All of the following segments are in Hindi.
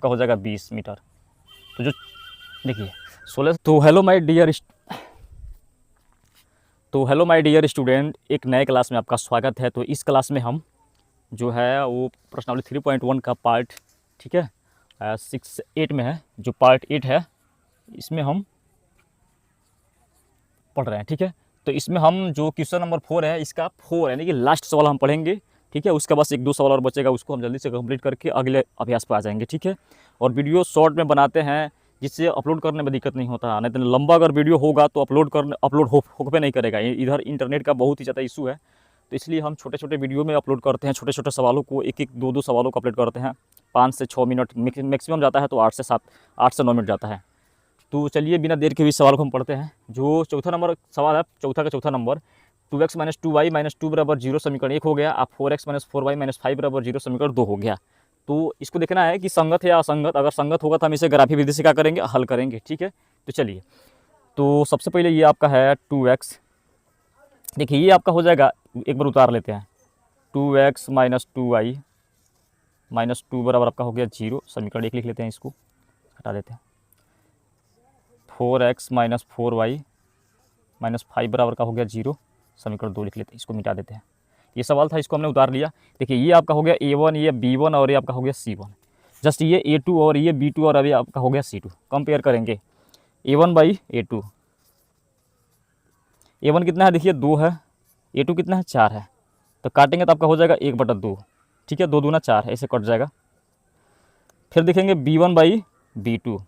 का हो जाएगा 20 मीटर। तो जो देखिए 16। तो हेलो माय डियर स्टूडेंट, एक नए क्लास में आपका स्वागत है। तो इस क्लास में हम जो है वो प्रश्नावली 3.1 का पार्ट, ठीक है, 6-8 में है। जो पार्ट 8 है इसमें हम पढ़ रहे हैं, ठीक है। तो इसमें हम जो क्वेश्चन नंबर 4 है, इसका 4 यानी कि लास्ट सवाल हम पढ़ेंगे, ठीक है। उसके बाद 1-2 सवाल और बचेगा, उसको हम जल्दी से कंप्लीट करके अगले अभ्यास पर आ जाएंगे, ठीक है। और वीडियो शॉर्ट में बनाते हैं जिससे अपलोड करने में दिक्कत नहीं होता। नहीं तो लंबा अगर वीडियो होगा तो अपलोड हो पे नहीं करेगा। इधर इंटरनेट का बहुत ही ज़्यादा इशू है, तो इसलिए हम छोटे छोटे वीडियो में अपलोड करते हैं। छोटे छोटे सवालों को 1-2 सवालों को अपलोड करते हैं। 5 से 6 मिनट मैक्सिमम जाता है, तो 8 से 9 मिनट जाता है। तो चलिए बिना देर के भी सवाल को हम पढ़ते हैं। जो चौथा नंबर सवाल है, चौथा नंबर, 2x - 2y - 2 बराबर 0 समीकरण 1 हो गया। अब 4x - 4y - 5 बराबर 0 समीकरण 2 हो गया। तो इसको देखना है कि संगत है या असंगत। अगर संगत होगा तो हम इसे ग्राफी विधि से क्या करेंगे, हल करेंगे, ठीक है। तो चलिए, तो सबसे पहले ये आपका है 2x। देखिए ये आपका हो जाएगा, एक बार उतार लेते हैं। 2x - 2y - 2 बराबर आपका हो गया 0 समीकरण 1 लिख लेते हैं, इसको हटा देते हैं। 4x - 4y - 5 बराबर का हो गया 0 समीकरण 2 लिख लेते हैं, इसको मिटा देते हैं। ये सवाल था, इसको हमने उतार लिया। देखिए ये आपका हो गया A1, ये B1 और ये आपका हो गया C1। जस्ट ये A2 और ये B2 और अभी आपका हो गया C2। कंपेयर करेंगे A1 बाई A2। A1 कितना है, देखिए 2 है। A2 कितना है, 4 है। तो काटेंगे तो आपका हो जाएगा 1/2, ठीक है। 2 दूना 4 है, ऐसे कट जाएगा। फिर देखेंगे B1 बाई B2।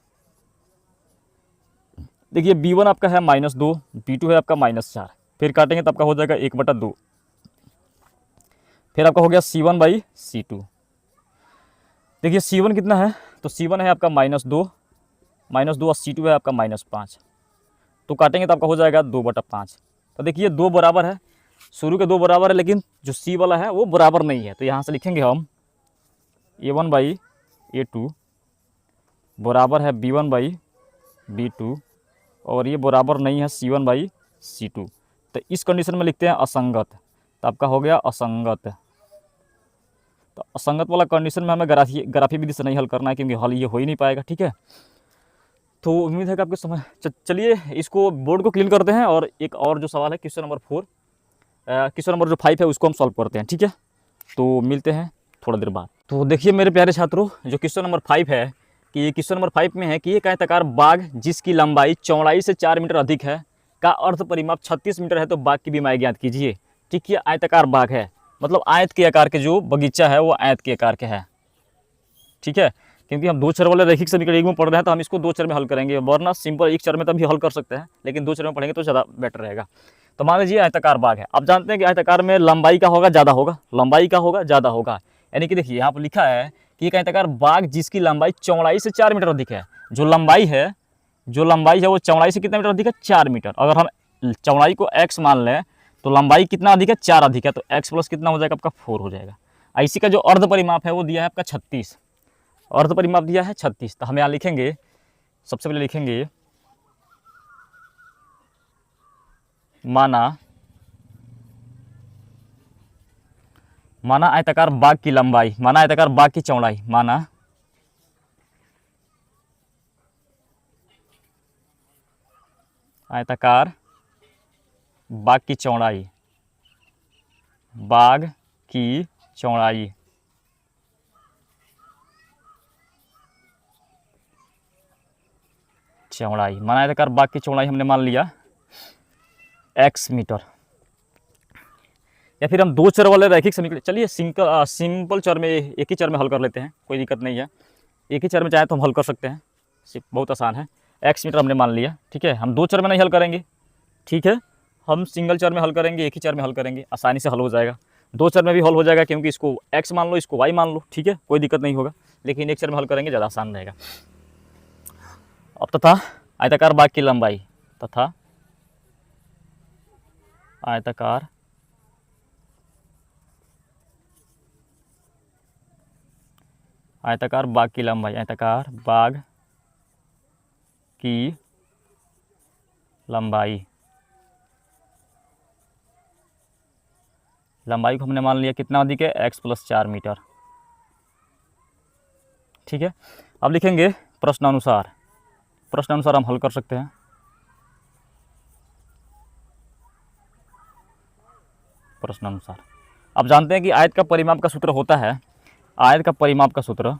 देखिए B1 आपका है -2, B2 है आपका -4। फिर काटेंगे तो आपका हो जाएगा 1/2। फिर आपका हो गया C1 बाई C2। देखिए C1 कितना है, तो C1 है आपका -2 और C2 है आपका -5। तो काटेंगे तो आपका हो जाएगा 2/5। तो देखिए 2 बराबर है, शुरू के 2 बराबर है, लेकिन जो C वाला है वो बराबर नहीं है। तो यहाँ से लिखेंगे हम A1 बाई A2 बराबर है B1 बाई B2 और ये बराबर नहीं है C1 बाई C2। तो इस कंडीशन में लिखते हैं असंगत। तो आपका हो गया असंगत। तो असंगत वाला कंडीशन में हमें ग्राफी विधि से नहीं हल करना है, क्योंकि हल ये हो ही नहीं पाएगा, ठीक है। तो उम्मीद है कि आपको समझ। चलिए इसको बोर्ड को क्लीन करते हैं और एक और जो सवाल है क्वेश्चन नंबर 4, क्वेश्चन नंबर जो 5 है उसको हम सॉल्व करते हैं, ठीक है। तो मिलते हैं थोड़ा देर बाद। तो देखिए मेरे प्यारे छात्रों, जो क्वेश्चन नंबर 5 है, कि ये क्वेश्चन नंबर 5 में है कि एक आयताकार बाग जिसकी लंबाई चौड़ाई से 4 मीटर अधिक है का अर्ध परिमाप 36 मीटर है, तो बाग की बीमाई ज्ञात कीजिए। ठीक, ये आयताकार बाग है, मतलब आयत के आकार के जो बगीचा है वो आयत के आकार के है, ठीक है। क्योंकि हम 2 चर वाले रैखिक समीकरण एक में पढ़ रहे हैं, तो हम इसको 2 चर में हल करेंगे, वरना सिंपल 1 चर में तभी हल कर सकते हैं, लेकिन 2 चर में पढ़ेंगे तो ज़्यादा बेटर रहेगा। तो मान लीजिए आयताकार बाग है। आप जानते हैं कि आयताकार में लंबाई का होगा ज़्यादा होगा, लंबाई का होगा ज़्यादा होगा। यानी कि देखिए यहाँ पर लिखा है कि एक आयताकार बाग जिसकी लंबाई चौड़ाई से 4 मीटर अधिक है। जो लंबाई है वो चौड़ाई से कितना मीटर अधिक है, 4 मीटर। अगर हम चौड़ाई को x मान लें तो लंबाई कितना अधिक है, 4 अधिक है, तो x प्लस कितना हो जाएगा आपका 4 हो जाएगा। इसी का जो अर्ध परिमाप है वो दिया है आपका 36, अर्ध परिमाप दिया है 36। तो हम यहाँ लिखेंगे, सबसे पहले लिखेंगे माना आयताकार बाग की लंबाई, माना आयताकार बाग की चौड़ाई, माना आयताकार बाग की चौड़ाई, बाग की चौड़ाई माना आयताकार बाग की चौड़ाई हमने मान लिया x मीटर। या फिर हम 2 चर वाले रैखिक समीकरण, चलिए सिंपल चर में एक ही चर में हल कर लेते हैं, कोई दिक्कत नहीं है। एक ही चर में चाहे तो हम हल कर सकते हैं, बहुत आसान है। x मीटर हमने मान लिया, ठीक है। हम 2 चर में नहीं हल करेंगे, ठीक है। हम सिंगल चर में हल करेंगे, एक ही चर में हल करेंगे, आसानी से हल हो जाएगा। 2 चर में भी हल हो जाएगा, क्योंकि इसको x मान लो, इसको y मान लो, ठीक है, कोई दिक्कत नहीं होगा। लेकिन 1 चर में हल करेंगे, ज़्यादा आसान रहेगा। अब तथा आयताकार बाग की लंबाई, तथा आयताकार बाग की लंबाई, आयताकार बाग की लंबाई को हमने मान लिया कितना अधिक है, x + 4 मीटर, ठीक है। अब लिखेंगे प्रश्नानुसार। प्रश्नानुसार हम हल कर सकते हैं। प्रश्नानुसार अब जानते हैं कि आयत का परिमाप का सूत्र होता है, आयत का परिमाप का सूत्र,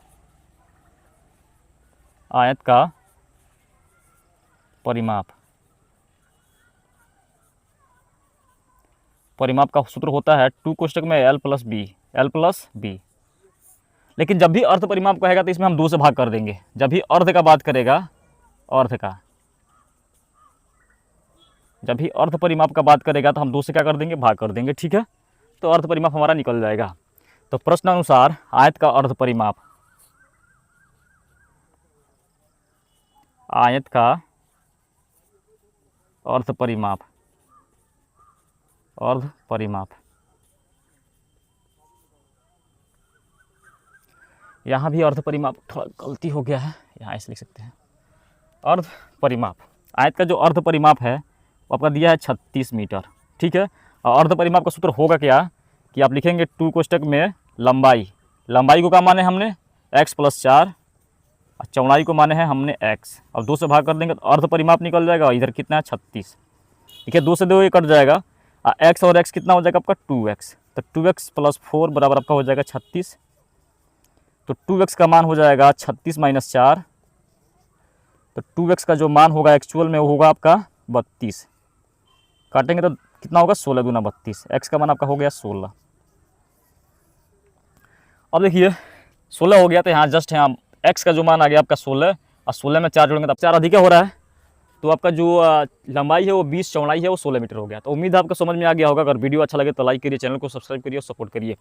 आयत का परिमाप, परिमाप का सूत्र होता है 2 कोष्टक में l plus B, l plus B. लेकिन जब भी अर्ध परिमाप कहेगा तो इसमें हम 2 से भाग कर देंगे। जब भी अर्ध का बात करेगा, अर्ध का, जब भी अर्ध परिमाप का बात करेगा तो हम 2 से क्या कर देंगे, भाग कर देंगे। ठीक है, तो अर्ध परिमाप हमारा निकल जाएगा। तो प्रश्न अनुसार आयत का अर्ध परिमाप, आयत का अर्ध परिमाप, अर्ध परिमाप, यहाँ भी अर्ध परिमाप थोड़ा गलती हो गया है, यहाँ ऐसे लिख सकते हैं। अर्ध परिमाप, आयत का जो अर्ध परिमाप है वो आपका दिया है 36 मीटर। ठीक है, और अर्ध परिमाप का सूत्र होगा क्या कि आप लिखेंगे 2 कोष्टक में लंबाई, लंबाई को क्या माने हमने x प्लस 4, और चौड़ाई को माने हैं हमने x। अब 2 से भाग कर देंगे तो अर्ध परिमाप निकल जाएगा। इधर कितना है 36, ठीक है, 2 से 2 ये कट जाएगा। x और x कितना हो जाएगा आपका 2x, तो 2x प्लस 4 बराबर आपका हो जाएगा 36। तो 2x का मान हो जाएगा 36 माइनस 4, तो 2x का जो मान होगा एक्चुअल में वो होगा आपका 32। काटेंगे तो कितना होगा 16 दूना 32, x का मान आपका हो गया 16। अब देखिए 16 हो गया तो यहाँ जस्ट यहाँ x का जो मान आ गया आपका 16, और 16 में 4 जोड़ेंगे तो 4 अधिक हो रहा है, तो आपका जो लंबाई है वो 20, चौड़ाई है वो 16 मीटर हो गया। तो उम्मीद है आपको समझ में आ गया होगा। अगर वीडियो अच्छा लगे तो लाइक करिए, चैनल को सब्सक्राइब करिए और सपोर्ट करिए।